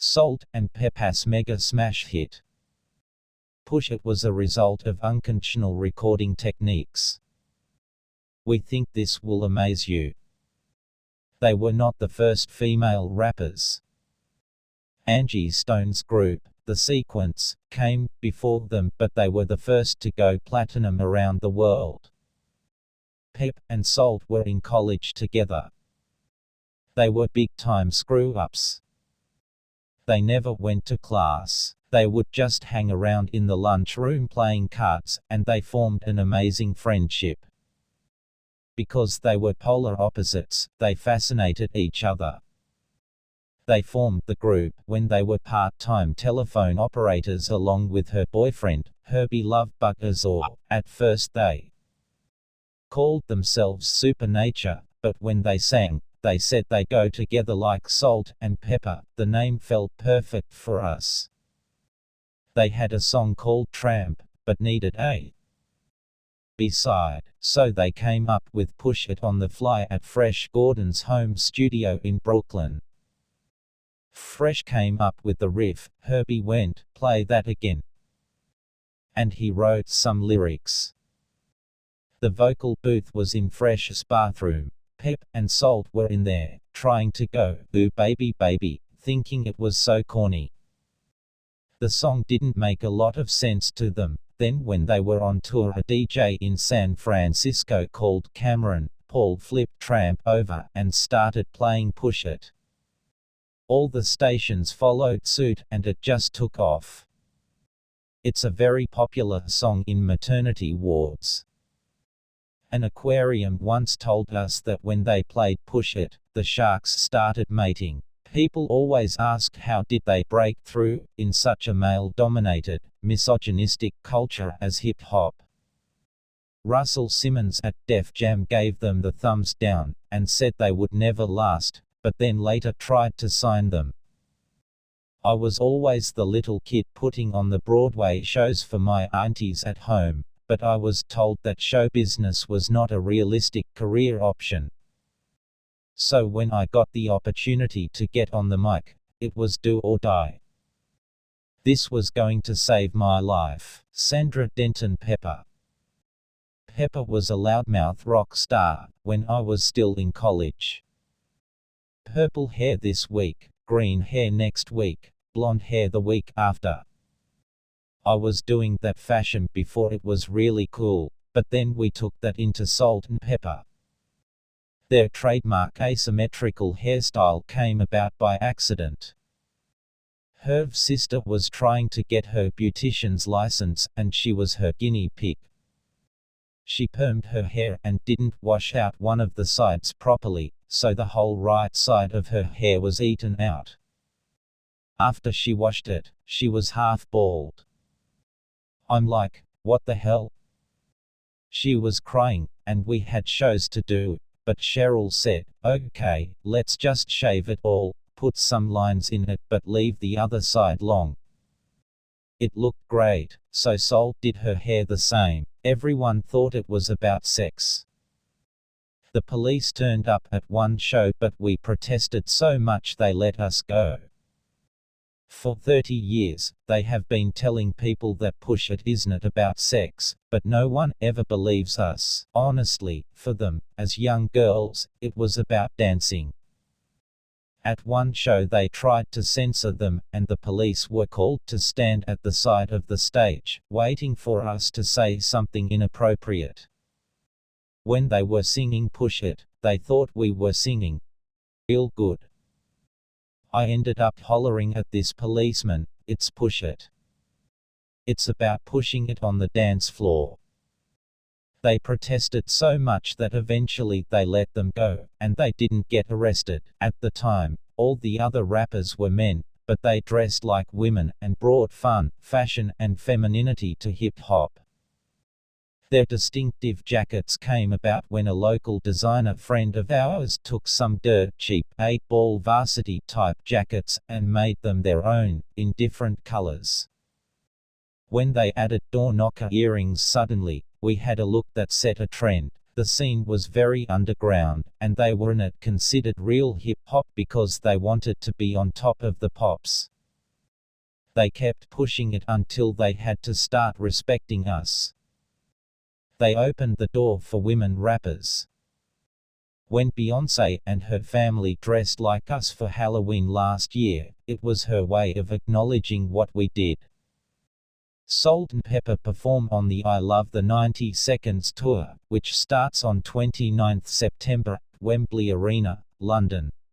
Salt and Peppa's mega smash hit. Push It was a result of unconventional recording techniques. We think this will amaze you. They were not the first female rappers. Angie Stone's group, The Sequence, came before them, but they were the first to go platinum around the world. Pep and Salt were in college together. They were big-time screw-ups. They never went to class. They would just hang around in the lunchroom playing cards, and they formed an amazing friendship. Because they were polar opposites, they fascinated each other. They formed the group when they were part-time telephone operators along with her boyfriend, Herbie Love Bugazor. At first they called themselves Supernature, but when they sang, they said they go together like salt and pepper. The name felt perfect for us. They had a song called Tramp, but needed a B-side, so they came up with Push It on the fly at Fresh Gordon's home studio in Brooklyn. Fresh came up with the riff, Herbie went, "Play that again." And he wrote some lyrics. The vocal booth was in Fresh's bathroom. Pep and Salt were in there, trying to go, "Ooh baby baby," thinking it was so corny. The song didn't make a lot of sense to them. Then when they were on tour, a DJ in San Francisco called Cameron Paul flipped Tramp over and started playing Push It. All the stations followed suit, and it just took off. It's a very popular song in maternity wards. An aquarium once told us that when they played Push It, the sharks started mating. People always asked how did they break through in such a male-dominated, misogynistic culture as hip-hop. Russell Simmons at Def Jam gave them the thumbs down, and said they would never last, but then later tried to sign them. I was always the little kid putting on the Broadway shows for my aunties at home, but I was told that show business was not a realistic career option. So when I got the opportunity to get on the mic, it was do or die. This was going to save my life. Sandra Denton Pepper. Pepper was a loudmouth rock star when I was still in college. Purple hair this week, green hair next week, blonde hair the week after. I was doing that fashion before it was really cool, but then we took that into Salt and Pepper. Their trademark asymmetrical hairstyle came about by accident. Herv's sister was trying to get her beautician's license, and she was her guinea pig. She permed her hair and didn't wash out one of the sides properly, so the whole right side of her hair was eaten out. After she washed it, she was half bald. I'm like, what the hell? She was crying, and we had shows to do, but Cheryl said, okay, let's just shave it all, put some lines in it but leave the other side long. It looked great, so Salt did her hair the same. Everyone thought it was about sex. The police turned up at one show, but we protested so much they let us go. For 30 years, they have been telling people that Push It isn't about sex, but no one ever believes us. Honestly, for them, as young girls, it was about dancing. At one show they tried to censor them, and the police were called to stand at the side of the stage, waiting for us to say something inappropriate. When they were singing Push It, they thought we were singing real good. I ended up hollering at this policeman, "It's Push It. It's about pushing it on the dance floor." They protested so much that eventually they let them go, and they didn't get arrested. At the time, all the other rappers were men, but they dressed like women and brought fun, fashion and femininity to hip-hop. Their distinctive jackets came about when a local designer friend of ours took some dirt cheap 8-ball varsity type jackets and made them their own, in different colors. When they added door knocker earrings suddenly, we had a look that set a trend. The scene was very underground, and they weren't considered real hip-hop because they wanted to be on top of the pops. They kept pushing it until they had to start respecting us. They opened the door for women rappers. When Beyoncé and her family dressed like us for Halloween last year, it was her way of acknowledging what we did. Salt-N-Pepa perform on the I Love the 90 Seconds tour, which starts on 29 September at Wembley Arena, London.